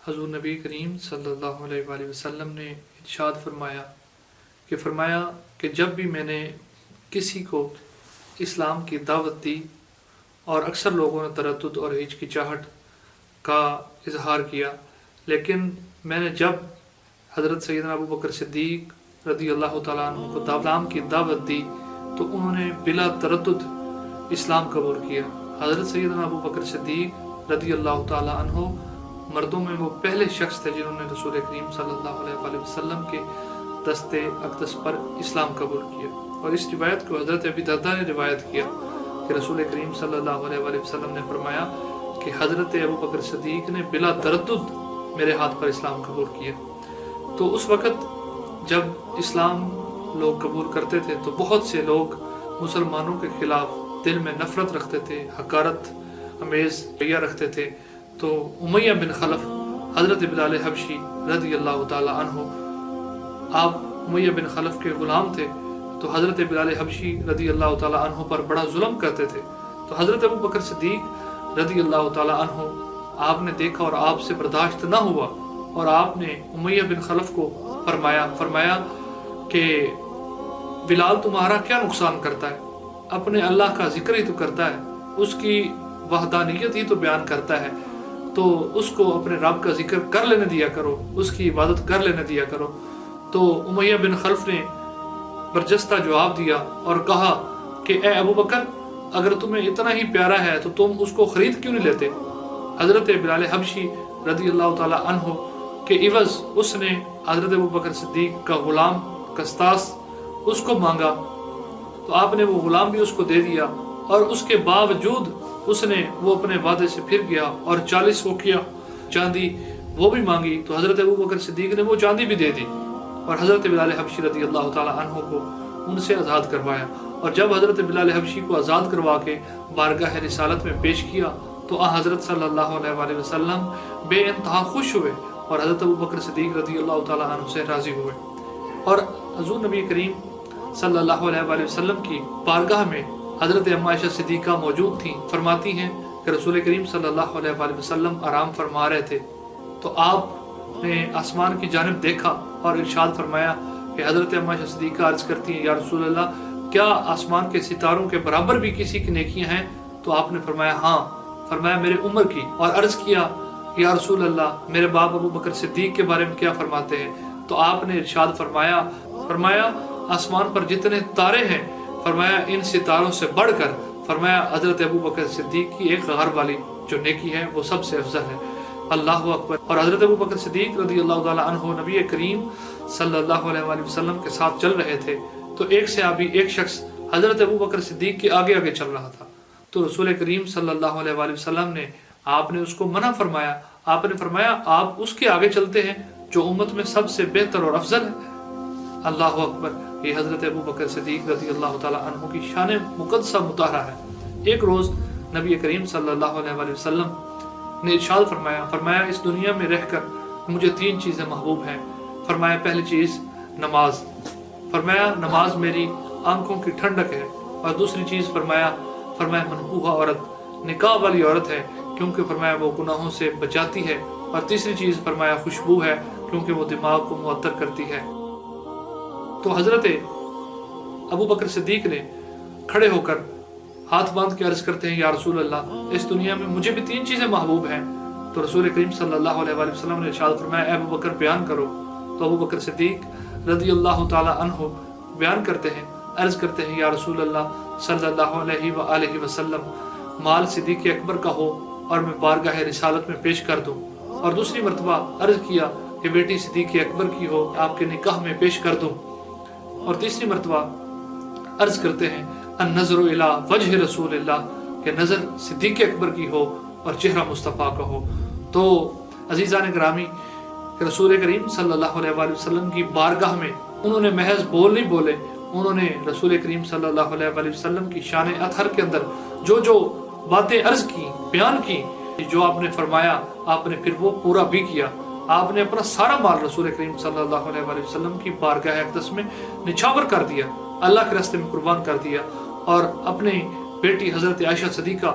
حضور نبی کریم صلی اللہ علیہ وآلہ وسلم نے ارشاد فرمایا کہ جب بھی میں نے کسی کو اسلام کی دعوت دی اور اکثر لوگوں نے تردد اور ہچکچاہٹ کا اظہار کیا، لیکن میں نے جب حضرت سیدنا ابو بکر صدیق رضی اللہ تعالیٰ عنہ کو اسلام کی دعوت دی تو انہوں نے بلا تردد اسلام قبول کیا۔ حضرت سیدنا ابو بکر صدیق رضی اللہ تعالیٰ عنہ مردوں میں وہ پہلے شخص تھے جنہوں نے رسول کریم صلی اللہ علیہ وآلہ وسلم کے دست اقدس پر اسلام قبول کیا۔ اور اس روایت کو حضرت ابی درداء نے روایت کیا کہ رسول کریم صلی اللہ علیہ وآلہ وسلم نے فرمایا کہ حضرت ابو بکر صدیق نے بلا تردد میرے ہاتھ پر اسلام قبول کیا۔ تو اس وقت جب اسلام لوگ قبول کرتے تھے تو بہت سے لوگ مسلمانوں کے خلاف دل میں نفرت رکھتے تھے، حقارت امیز رویہ رکھتے تھے۔ تو امیہ بن خلف حضرت بلال حبشی رضی اللہ تعالی عنہ، آپ امیہ بن خلف کے غلام تھے، تو حضرت بلال حبشی رضی اللہ تعالی عنہ پر بڑا ظلم کرتے تھے۔ تو حضرت ابو بکر صدیق رضی اللہ تعالی عنہ آپ نے دیکھا اور آپ سے برداشت نہ ہوا، اور آپ نے امیہ بن خلف کو فرمایا کہ بلال تمہارا کیا نقصان کرتا ہے، اپنے اللہ کا ذکر ہی تو کرتا ہے، اس کی وحدانیت ہی تو بیان کرتا ہے، تو اس کو اپنے رب کا ذکر کر لینے دیا کرو، اس کی عبادت کر لینے دیا کرو۔ تو امیہ بن خلف نے برجستہ جواب دیا اور کہا کہ اے ابو بکر، اگر تمہیں اتنا ہی پیارا ہے تو تم اس کو خرید کیوں نہیں لیتے؟ حضرت بلال حبشی رضی اللہ تعالی عنہ کے عوض اس نے حضرت ابو بکر صدیق کا غلام قسطاس اس کو مانگا، تو آپ نے وہ غلام بھی اس کو دے دیا، اور اس کے باوجود اس نے وہ اپنے وعدے سے پھر گیا اور 40 وقیہ چاندی وہ بھی مانگی، تو حضرت ابو بکر صدیق نے وہ چاندی بھی دے دی اور حضرت بلال حبشی رضی اللہ تعالی عنہ کو ان سے آزاد کروایا۔ اور جب حضرت بلال حبشی کو آزاد کروا کے بارگاہ رسالت میں پیش کیا تو حضرت صلی اللہ علیہ وآلہ وسلم بے انتہا خوش ہوئے اور حضرت ابو بکر صدیق رضی اللہ تعالی عنہ سے راضی ہوئے۔ اور حضور نبی کریم صلی اللہ علیہ وآلہ وسلم کی بارگاہ میں حضرت اما عائشہ صدیقہ موجود تھیں، فرماتی ہیں کہ رسول کریم صلی اللہ علیہ وآلہ وسلم آرام فرما رہے تھے، تو آپ نے آسمان کی جانب دیکھا اور ارشاد فرمایا کہ حضرت اما عائشہ صدیقہ عرض کرتی ہیں یا رسول اللہ، کیا آسمان کے ستاروں کے برابر بھی کسی کی نیکیاں ہیں؟ تو آپ نے فرمایا ہاں، فرمایا میرے عمر کی، اور عرض کیا یا رسول اللہ میرے باپ ابو بکر صدیق کے بارے میں کیا فرماتے ہیں؟ تو آپ نے ارشاد فرمایا آسمان پر جتنے تارے ہیں، فرمایا ان ستاروں سے بڑھ کر فرمایا حضرت ابو بکر صدیق کی ایک غار والی جو نیکی ہے وہ سب سے افضل ہے۔ اللہ اکبر۔ اور حضرت ابو بکر صدیق رضی اللہ تعالی عنہ نبی کریم صلی اللہ علیہ وآلہ وسلم کے ساتھ چل رہے تھے، تو ایک شخص حضرت ابو بکر صدیق کے آگے آگے چل رہا تھا، تو رسول کریم صلی اللہ علیہ وآلہ وسلم نے آپ نے اس کو منع فرمایا، آپ نے فرمایا آپ اس کے آگے چلتے ہیں جو امت میں سب سے بہتر اور افضل ہے۔ اللہ اکبر۔ یہ حضرت ابو بکر صدیق رضی اللہ تعالی عنہ کی شان مقدسہ مطہرہ ہے۔ ایک روز نبی کریم صلی اللہ علیہ وآلہ وسلم نے ارشاد فرمایا اس دنیا میں رہ کر مجھے 3 چیزیں محبوب ہیں۔ فرمایا پہلی چیز نماز، فرمایا نماز میری آنکھوں کی ٹھنڈک ہے، اور دوسری چیز فرمایا منقوہ عورت، نکاح والی عورت ہے کیونکہ فرمایا وہ گناہوں سے بچاتی ہے، اور تیسری چیز فرمایا خوشبو ہے کیونکہ وہ دماغ کو معطر کرتی ہے۔ تو حضرت ابو بکر صدیق نے کھڑے ہو کر ہاتھ باندھ کے عرض کرتے ہیں یا رسول اللہ اس دنیا میں مجھے بھی 3 چیزیں محبوب ہیں۔ تو رسول کریم صلی اللہ علیہ وآلہ وسلم نے ارشاد فرمایا اے ابو بکر بیان کرو۔ تو ابو بکر صدیق رضی اللہ تعالی عنہ بیان کرتے ہیں، عرض کرتے ہیں یا رسول اللہ صلی اللہ علیہ وآلہ وسلم مال صدیق اکبر کا ہو اور میں بارگاہ رسالت میں پیش کر دوں، اور دوسری مرتبہ عرض کیا کہ بیٹی صدیق اکبر کی ہو آپ کے نکاح میں پیش کر دوں، اور تیسری مرتبہ عرض کرتے ہیں النظر الی وجہ رسول اللہ کہ نظر صدیق اکبر کی ہو اور چہرہ مصطفیٰ کا ہو۔ تو عزیزان گرامی، رسول کریم صلی اللہ علیہ وآلہ وسلم کی بارگاہ میں انہوں نے محض بول نہیں بولے، انہوں نے رسول کریم صلی اللہ علیہ وآلہ وسلم کی شان اطہر کے اندر جو باتیں عرض کی، بیان کی، جو آپ نے فرمایا آپ نے پھر وہ پورا بھی کیا۔ آپ نے اپنا سارا مال رسول کریم صلی اللہ علیہ وآلہ وسلم کی بارگاہ اقدس میں نچھاور کر دیا، اللہ کے راستے میں قربان کر دیا، اور اپنی بیٹی حضرت عائشہ صدیقہ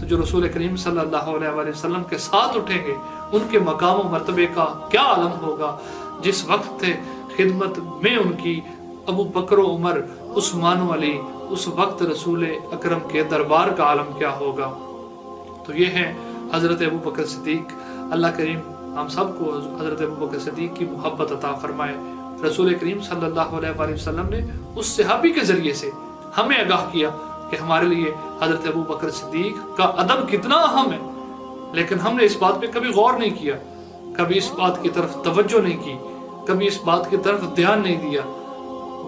تو جو رسول کریم صلی اللہ علیہ وآلہ وسلم کے ساتھ اٹھیں گے ان کے مقام و مرتبے کا کیا عالم ہوگا۔ جس وقت تھے خدمت میں ان کی ابو بکر و عمر، عثمان و علی، اس وقت رسول اکرم کے دربار کا عالم کیا ہوگا۔ تو یہ ہے حضرت ابو بکر صدیق۔ اللہ کریم ہم سب کو حضرت ابو بکر صدیق کی محبت عطا فرمائے۔ رسول کریم صلی اللہ علیہ وآلہ وسلم نے اس صحابی کے ذریعے سے ہمیں آگاہ کیا کہ ہمارے لیے حضرت ابو بکر صدیق کا ادب کتنا اہم ہے، لیکن ہم نے اس بات پہ کبھی غور نہیں کیا، کبھی اس بات کی طرف توجہ نہیں کی، کبھی اس بات کی طرف دھیان نہیں دیا۔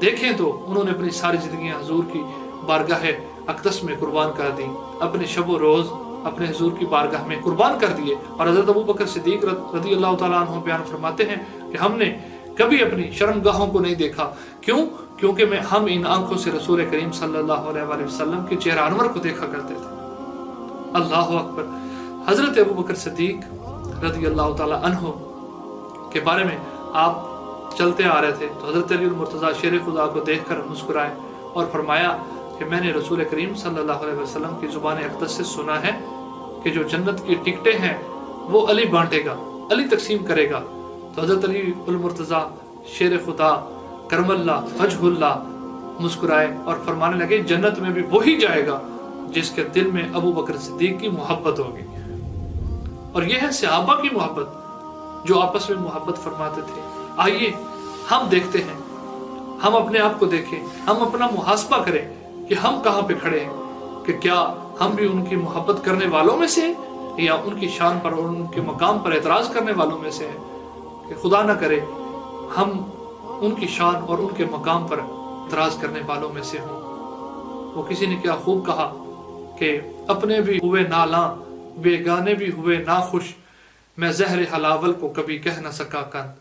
دیکھیں تو انہوں نے اپنی ساری زندگیاں حضور کی بارگاہ اقدس میں قربان کر دی، اپنے شب و روز اپنے حضور کی بارگاہ میں قربان کر دیے۔ اور حضرت ابو بکر صدیق رضی اللہ تعالیٰ عنہ بیان فرماتے ہیں کہ ہم نے کبھی اپنی شرمگاہوں کو نہیں دیکھا۔ کیوں؟ کیونکہ ہم ان آنکھوں سے رسول کریم صلی اللہ علیہ وآلہ وسلم کے چہرہ انور کو دیکھا کرتے تھے۔ اللہ اکبر۔ حضرت ابو بکر صدیق رضی اللہ تعالیٰ عنہ کے بارے میں آپ چلتے آ رہے تھے تو حضرت علی المرتضیٰ شیر خدا کو دیکھ کر مسکرائے اور فرمایا کہ میں نے رسول کریم صلی اللہ علیہ وسلم کی زبان اقدس سے سنا ہے کہ جو جنت کی ٹکٹیں ہیں وہ علی بانٹے گا، علی تقسیم کرے گا۔ تو حضرت علی المرتضیٰ شیر خدا کرم اللہ وجہ اللہ مسکرائے اور فرمانے لگے جنت میں بھی وہی جائے گا جس کے دل میں ابو بکر صدیق کی محبت ہوگی۔ اور یہ ہے صحابہ کی محبت جو آپس میں محبت فرماتے تھے۔ آئیے ہم دیکھتے ہیں، ہم اپنے آپ کو دیکھیں، ہم اپنا محاسبہ کریں کہ ہم کہاں پہ کھڑے ہیں، کہ کیا ہم بھی ان کی محبت کرنے والوں میں سے ہیں یا ان کی شان پر اور ان کے مقام پر اعتراض کرنے والوں میں سے ہیں۔ کہ خدا نہ کرے ہم ان کی شان اور ان کے مقام پر اعتراض کرنے والوں میں سے ہوں۔ وہ کسی نے کیا خوب کہا کہ اپنے بھی ہوئے نالاں بیگانے بھی ہوئے ناخوش، میں زہر حلاول کو کبھی کہہ نہ سکا کن۔